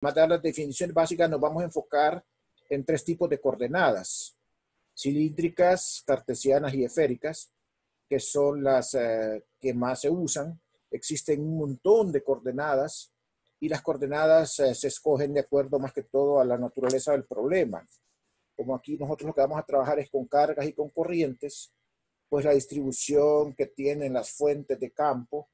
Más de las definiciones básicas, nos vamos a enfocar en tres tipos de coordenadas: cilíndricas, cartesianas y esféricas, que son las que más se usan. Existen un montón de coordenadas y las coordenadas se escogen de acuerdo más que todo a la naturaleza del problema. Como aquí nosotros lo que vamos a trabajar es con cargas y con corrientes, pues la distribución que tienen las fuentes de campo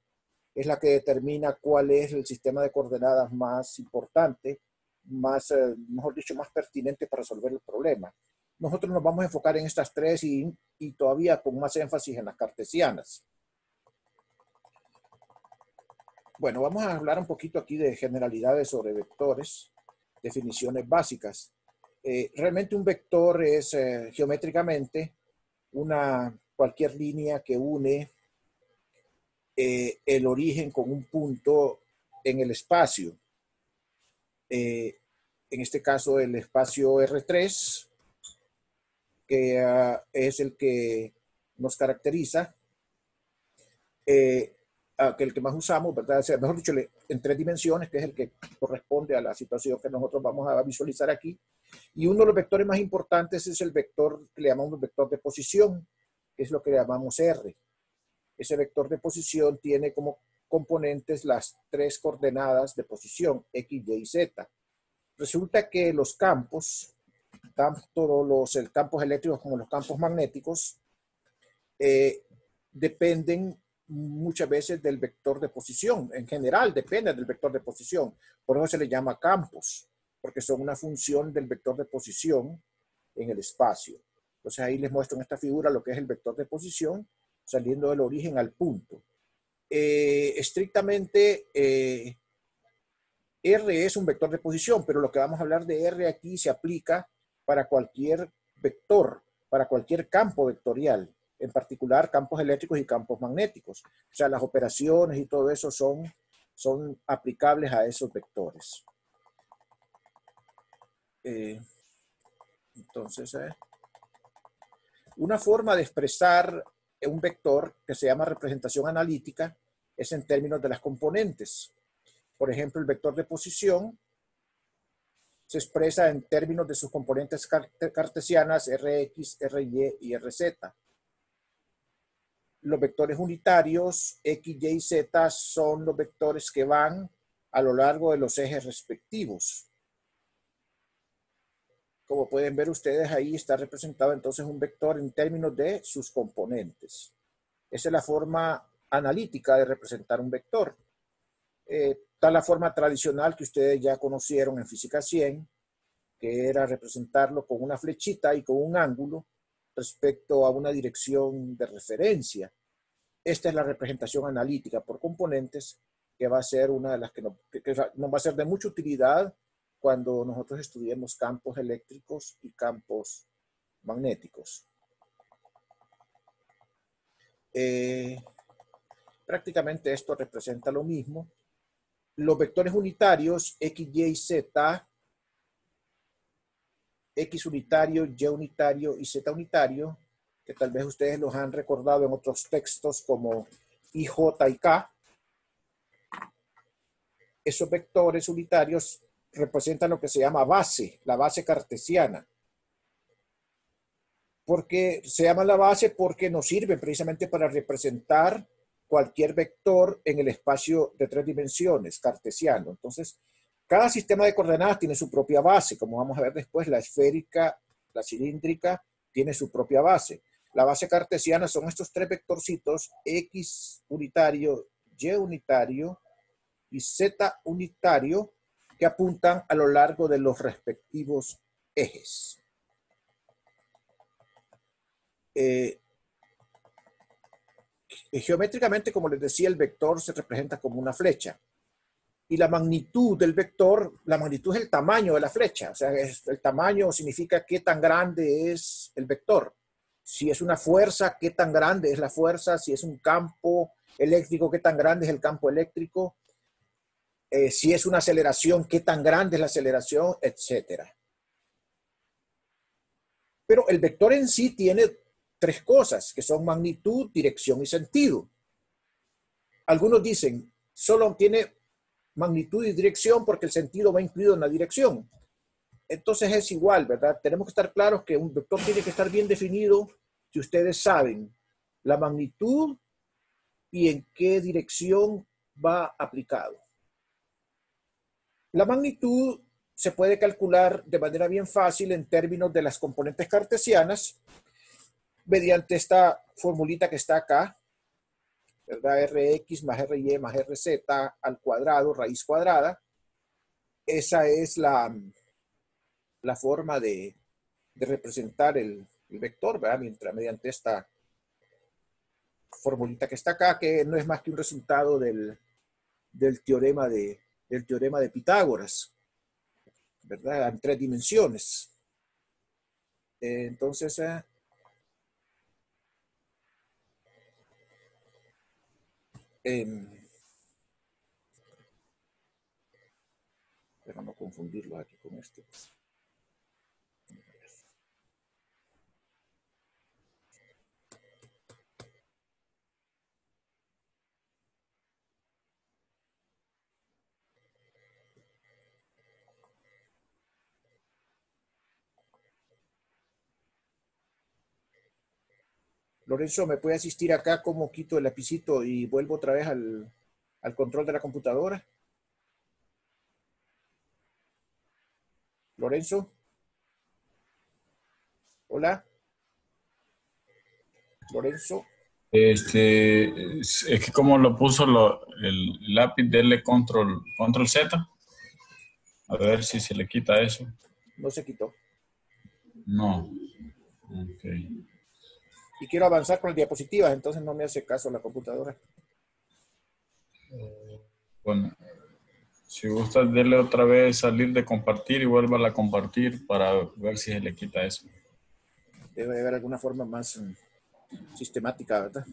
es la que determina cuál es el sistema de coordenadas más importante, más, mejor dicho, más pertinente para resolver el problema. Nosotros nos vamos a enfocar en estas tres y todavía con más énfasis en las cartesianas. Bueno, vamos a hablar un poquito aquí de generalidades sobre vectores, definiciones básicas. Realmente un vector es geométricamente cualquier línea que une el origen con un punto en el espacio. En este caso el espacio R3, que es el que nos caracteriza, el que más usamos, ¿verdad? O sea, mejor dicho, en tres dimensiones, que es el que corresponde a la situación que nosotros vamos a visualizar aquí. Y uno de los vectores más importantes es el vector que le llamamos vector de posición, que es lo que le llamamos R. Ese vector de posición tiene como componentes las tres coordenadas de posición, X, Y y Z. Resulta que los campos, tanto los campos eléctricos como los campos magnéticos, dependen muchas veces del vector de posición. En general dependen del vector de posición. Por eso se le llama campos, porque son una función del vector de posición en el espacio. Entonces ahí les muestro en esta figura lo que es el vector de posición, saliendo del origen al punto. Estrictamente, R es un vector de posición, pero lo que vamos a hablar de R aquí se aplica para cualquier vector, para cualquier campo vectorial, en particular campos eléctricos y campos magnéticos. O sea, las operaciones y todo eso son aplicables a esos vectores. Entonces, una forma de expresar un vector que se llama representación analítica es en términos de las componentes. Por ejemplo, el vector de posición se expresa en términos de sus componentes cartesianas Rx, Ry y Rz. Los vectores unitarios X, Y y Z son los vectores que van a lo largo de los ejes respectivos. Como pueden ver ustedes, ahí está representado entonces un vector en términos de sus componentes. Esa es la forma analítica de representar un vector. Está la forma tradicional que ustedes ya conocieron en Física 100, que era representarlo con una flechita y con un ángulo respecto a una dirección de referencia. Esta es la representación analítica por componentes, que va a ser una de las que nos va a ser de mucha utilidad cuando nosotros estudiemos campos eléctricos y campos magnéticos. Prácticamente esto representa lo mismo. Los vectores unitarios X, Y, Z, X unitario, Y unitario y Z unitario, que tal vez ustedes los han recordado en otros textos como I, J y K. Esos vectores unitarios representan lo que se llama base, la base cartesiana. Porque se llama la base porque nos sirve precisamente para representar cualquier vector en el espacio de tres dimensiones cartesiano. Entonces, cada sistema de coordenadas tiene su propia base, como vamos a ver después. La esférica, la cilíndrica, tiene su propia base. La base cartesiana son estos tres vectorcitos, X unitario, Y unitario y Z unitario, que apuntan a lo largo de los respectivos ejes. Geométricamente, como les decía, el vector se representa como una flecha. Y la magnitud del vector, la magnitud es el tamaño de la flecha. O sea, el tamaño significa qué tan grande es el vector. Si es una fuerza, qué tan grande es la fuerza. Si es un campo eléctrico, qué tan grande es el campo eléctrico. Si es una aceleración, qué tan grande es la aceleración, etc. Pero el vector en sí tiene tres cosas, que son magnitud, dirección y sentido. Algunos dicen, solo tiene magnitud y dirección porque el sentido va incluido en la dirección. Entonces es igual, ¿verdad? Tenemos que estar claros que un vector tiene que estar bien definido si ustedes saben la magnitud y en qué dirección va aplicado. La magnitud se puede calcular de manera bien fácil en términos de las componentes cartesianas mediante esta formulita que está acá, ¿verdad? Rx más Ry más Rz al cuadrado, raíz cuadrada. Esa es la forma de representar el vector, ¿verdad? Mediante esta formulita que está acá, que no es más que un resultado del teorema de Pitágoras, ¿verdad? En 3 dimensiones. Entonces, pero no confundirlo aquí con esto. Lorenzo, ¿me puede asistir acá como quito el lapicito y vuelvo otra vez al control de la computadora? Lorenzo. Hola. Lorenzo. Es que como lo puso el lápiz, dele control Z. A ver si se le quita eso. No se quitó. No. Ok. Y quiero avanzar con las diapositivas, entonces no me hace caso la computadora. Bueno, si gusta, dele otra vez salir de compartir y vuelva a compartir para ver si se le quita eso. Debe haber alguna forma más sistemática, ¿verdad?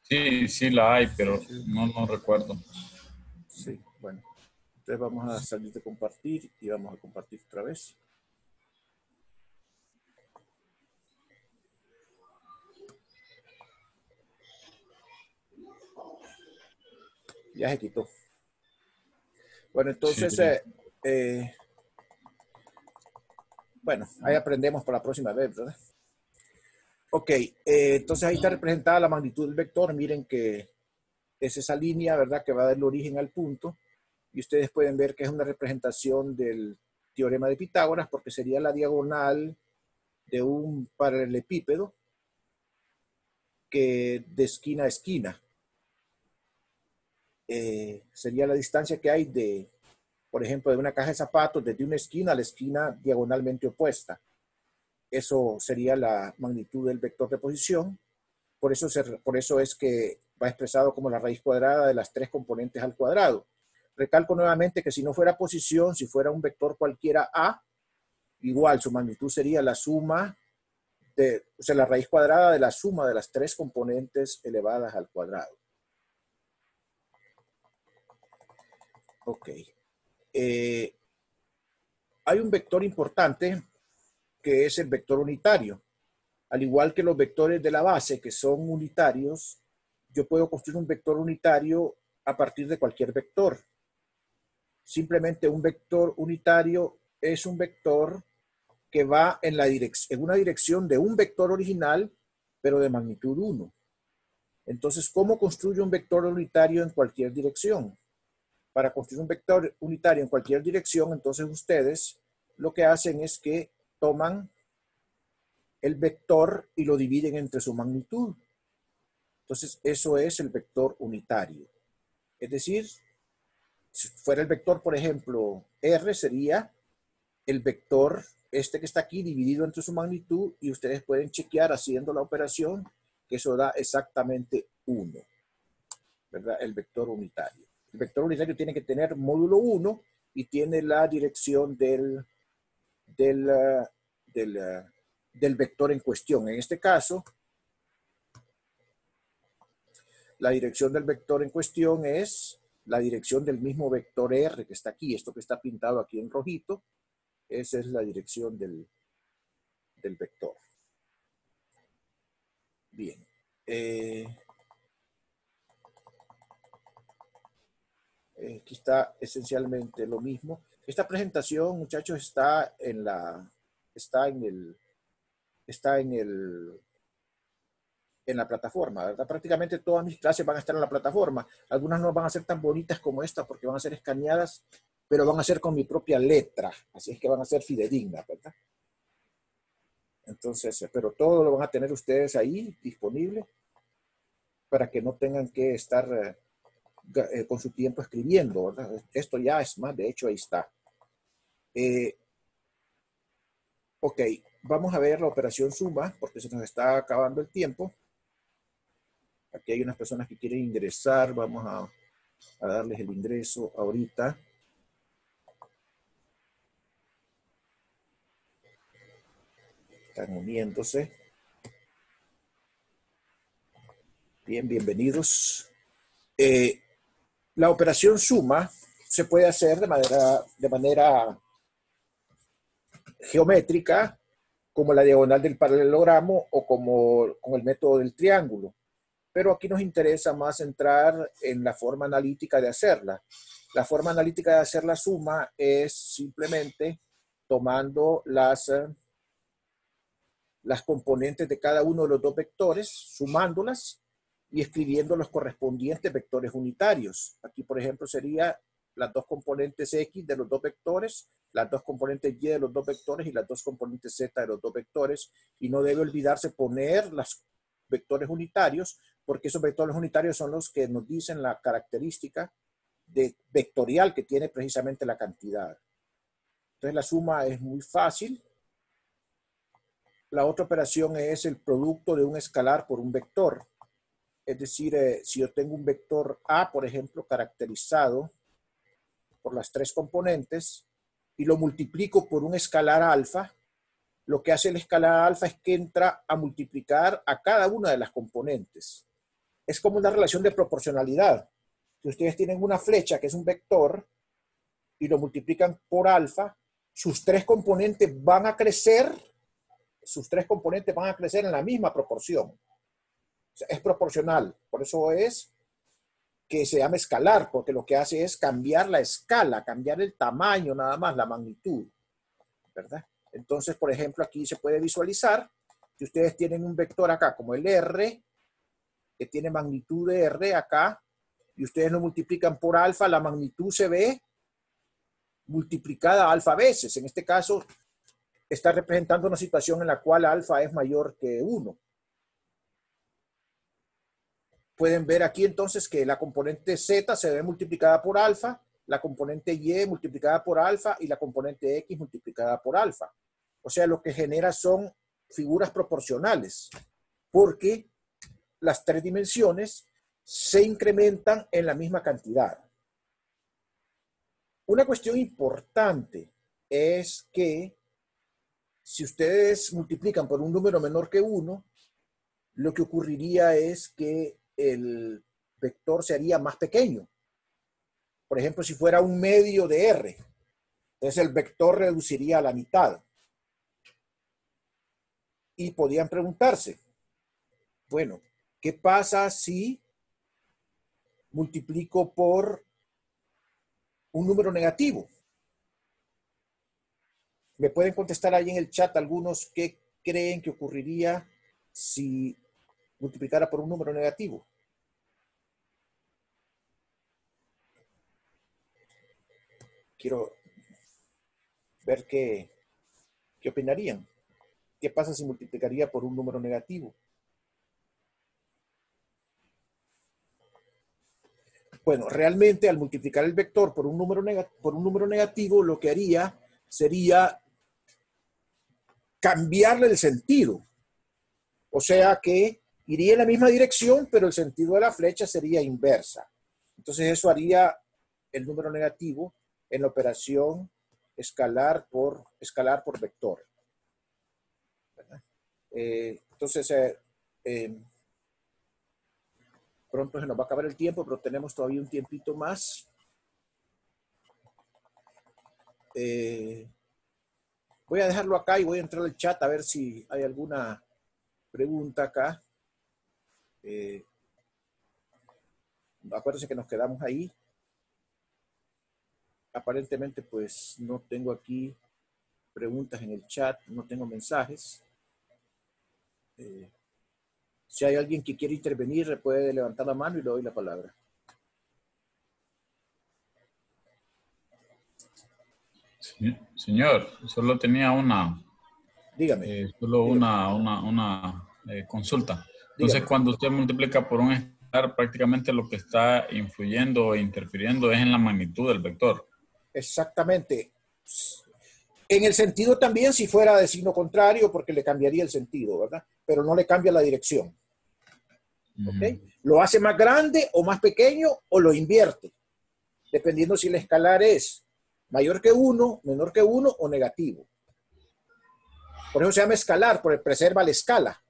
Sí, sí la hay, pero no recuerdo. Sí, bueno. Entonces vamos a salir de compartir y vamos a compartir otra vez. Ya se quitó. Bueno, entonces, Sí. bueno, ahí aprendemos para la próxima vez, ¿verdad? Ok, entonces ahí está representada la magnitud del vector. Miren que es esa línea, ¿verdad? Que va a dar el origen al punto. Y ustedes pueden ver que es una representación del teorema de Pitágoras porque sería la diagonal de un paralelepípedo que de esquina a esquina. Sería la distancia que hay de, por ejemplo, de una caja de zapatos desde una esquina a la esquina diagonalmente opuesta. Eso sería la magnitud del vector de posición. Por eso es que va expresado como la raíz cuadrada de las 3 componentes al cuadrado. Recalco nuevamente que si no fuera posición, si fuera un vector cualquiera A, igual su magnitud sería la suma o sea, la raíz cuadrada de la suma de las 3 componentes elevadas al cuadrado. Ok. Hay un vector importante que es el vector unitario. Al igual que los vectores de la base, que son unitarios, yo puedo construir un vector unitario a partir de cualquier vector. Simplemente un vector unitario es un vector que va en una dirección de un vector original, pero de magnitud 1. Entonces, ¿cómo construyo un vector unitario en cualquier dirección? Para construir un vector unitario en cualquier dirección, entonces ustedes lo que hacen es que toman el vector y lo dividen entre su magnitud. Entonces, eso es el vector unitario. Es decir, si fuera el vector, por ejemplo, R sería el vector este que está aquí dividido entre su magnitud y ustedes pueden chequear haciendo la operación que eso da exactamente 1, ¿verdad? El vector unitario. El vector unitario tiene que tener módulo 1 y tiene la dirección del, del vector en cuestión. En este caso, la dirección del vector en cuestión es la dirección del mismo vector R que está aquí, esto que está pintado aquí en rojito, esa es la dirección del vector. Bien. Aquí está esencialmente lo mismo. Esta presentación, muchachos, está en la plataforma, ¿verdad? Prácticamente todas mis clases van a estar en la plataforma. Algunas no van a ser tan bonitas como esta porque van a ser escaneadas, pero van a ser con mi propia letra. Así es que van a ser fidedignas, ¿verdad? Entonces, pero todo lo van a tener ustedes ahí disponible para que no tengan que estar con su tiempo escribiendo, ¿verdad? Esto ya es más, de hecho ahí está. Ok, vamos a ver la operación suma porque se nos está acabando el tiempo. Aquí hay unas personas que quieren ingresar, vamos a darles el ingreso ahorita. Están uniéndose. Bien, bienvenidos. La operación suma se puede hacer de manera geométrica, como la diagonal del paralelogramo o como con el método del triángulo. Pero aquí nos interesa más entrar en la forma analítica de hacerla. La forma analítica de hacer la suma es simplemente tomando las componentes de cada uno de los dos vectores, sumándolas y escribiendo los correspondientes vectores unitarios. Aquí, por ejemplo, sería las dos componentes X de los dos vectores, las dos componentes Y de los dos vectores y las dos componentes Z de los dos vectores. Y no debe olvidarse poner los vectores unitarios, porque esos vectores unitarios son los que nos dicen la característica vectorial que tiene precisamente la cantidad. Entonces la suma es muy fácil. La otra operación es el producto de un escalar por un vector. Es decir, si yo tengo un vector A, por ejemplo, caracterizado por las tres componentes, y lo multiplico por un escalar alfa, lo que hace el escalar alfa es que entra a multiplicar a cada una de las componentes. Es como una relación de proporcionalidad. Si ustedes tienen una flecha que es un vector y lo multiplican por alfa, sus tres componentes van a crecer en la misma proporción. O sea, es proporcional. Por eso es que se llama escalar, porque lo que hace es cambiar la escala, cambiar el tamaño nada más, la magnitud, ¿verdad? Entonces, por ejemplo, aquí se puede visualizar que ustedes tienen un vector acá como el R, que tiene magnitud de R acá, y ustedes lo multiplican por alfa, la magnitud se ve multiplicada alfa veces. En este caso, está representando una situación en la cual alfa es mayor que 1. Pueden ver aquí entonces que la componente Z se ve multiplicada por alfa, la componente Y multiplicada por alfa y la componente X multiplicada por alfa. O sea, lo que genera son figuras proporcionales, porque las tres dimensiones se incrementan en la misma cantidad. Una cuestión importante es que si ustedes multiplican por un número menor que 1, lo que ocurriría es que el vector se haría más pequeño. Por ejemplo, si fuera un medio de R, entonces el vector reduciría a la mitad. Y podían preguntarse, bueno, ¿qué pasa si multiplico por un número negativo? ¿Me pueden contestar ahí en el chat algunos qué creen que ocurriría si multiplicara por un número negativo? Quiero ver qué opinarían. ¿Qué pasa si multiplicaría por un número negativo? Bueno, realmente al multiplicar el vector por un número negativo, lo que haría sería cambiarle el sentido. O sea que iría en la misma dirección, pero el sentido de la flecha sería inversa. Entonces eso haría el número negativo en la operación escalar por vector. Entonces, pronto se nos va a acabar el tiempo, pero tenemos todavía un tiempito más. Voy a dejarlo acá y voy a entrar al chat a ver si hay alguna pregunta acá. Acuérdense que nos quedamos ahí. Aparentemente, pues no tengo aquí preguntas en el chat, no tengo mensajes. Si hay alguien que quiere intervenir, puede levantar la mano y le doy la palabra. Sí, señor, solo tenía una, Dígame, solo dígame, una consulta. Entonces, dígame. cuando usted multiplica por un escalar, prácticamente lo que está influyendo o interfiriendo es en la magnitud del vector. Exactamente. En el sentido también si fuera de signo contrario, porque le cambiaría el sentido, ¿verdad? Pero no le cambia la dirección. ¿Ok? Lo hace más grande o más pequeño o lo invierte, dependiendo si el escalar es mayor que 1, menor que 1 o negativo. Por eso se llama escalar, porque preserva la escala.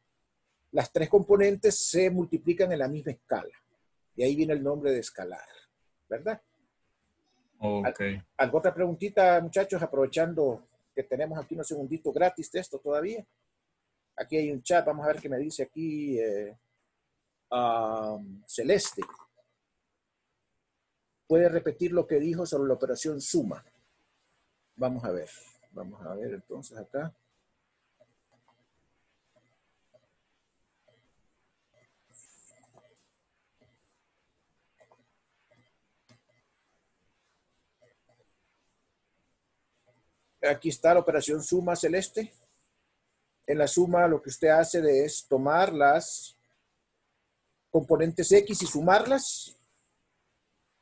Las tres componentes se multiplican en la misma escala. Y ahí viene el nombre de escalar, ¿verdad? Ok. ¿Alguna otra preguntita, muchachos? Aprovechando que tenemos aquí unos segunditos gratis de esto todavía. Aquí hay un chat, vamos a ver qué me dice aquí Celeste. ¿Puede repetir lo que dijo sobre la operación suma? Vamos a ver entonces acá. Aquí está la operación suma, Celeste. En la suma lo que usted hace es tomar las componentes X y sumarlas,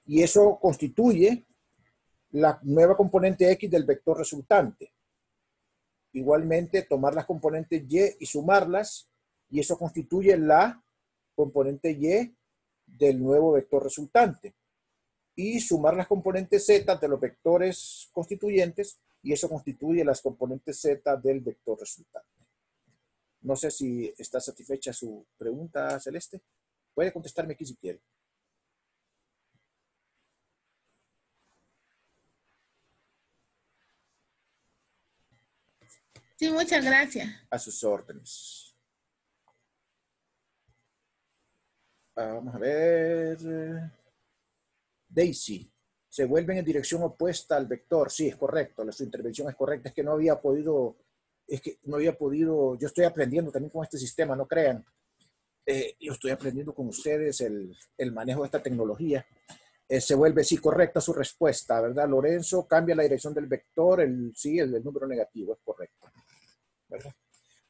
y eso constituye la nueva componente X del vector resultante. Igualmente, tomar las componentes Y y sumarlas, y eso constituye la componente Y del nuevo vector resultante. Y sumar las componentes Z de los vectores constituyentes, y eso constituye las componentes Z del vector resultante. No sé si está satisfecha su pregunta, Celeste. Puede contestarme aquí si quiere. Sí, muchas gracias. A sus órdenes. Vamos a ver. Daisy. Se vuelven en dirección opuesta al vector. Sí, es correcto. Su intervención es correcta. Es que no había podido, yo estoy aprendiendo también con este sistema, no crean. Yo estoy aprendiendo con ustedes el manejo de esta tecnología. Se vuelve, sí, correcta su respuesta, ¿verdad? Lorenzo cambia la dirección del vector, el número negativo, es correcto, ¿verdad?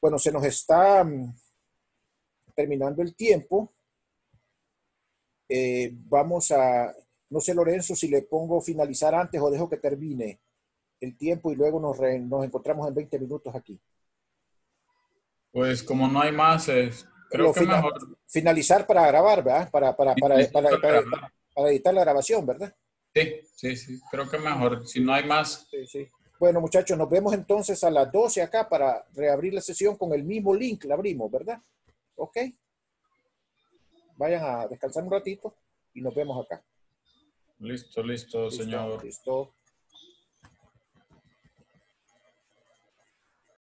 Bueno, se nos está terminando el tiempo. Vamos a, no sé, Lorenzo, si le pongo finalizar antes o dejo que termine el tiempo y luego nos encontramos en 20 minutos aquí. Pues como no hay más, creo que mejor. Finalizar para grabar, ¿verdad? Finalizar para grabar. Para editar la grabación, ¿verdad? Sí, creo que mejor. Si no hay más. Sí. Bueno, muchachos, nos vemos entonces a las 12 acá para reabrir la sesión con el mismo link, la abrimos, ¿verdad? Ok. Vayan a descansar un ratito y nos vemos acá. Listo, señor. Listo.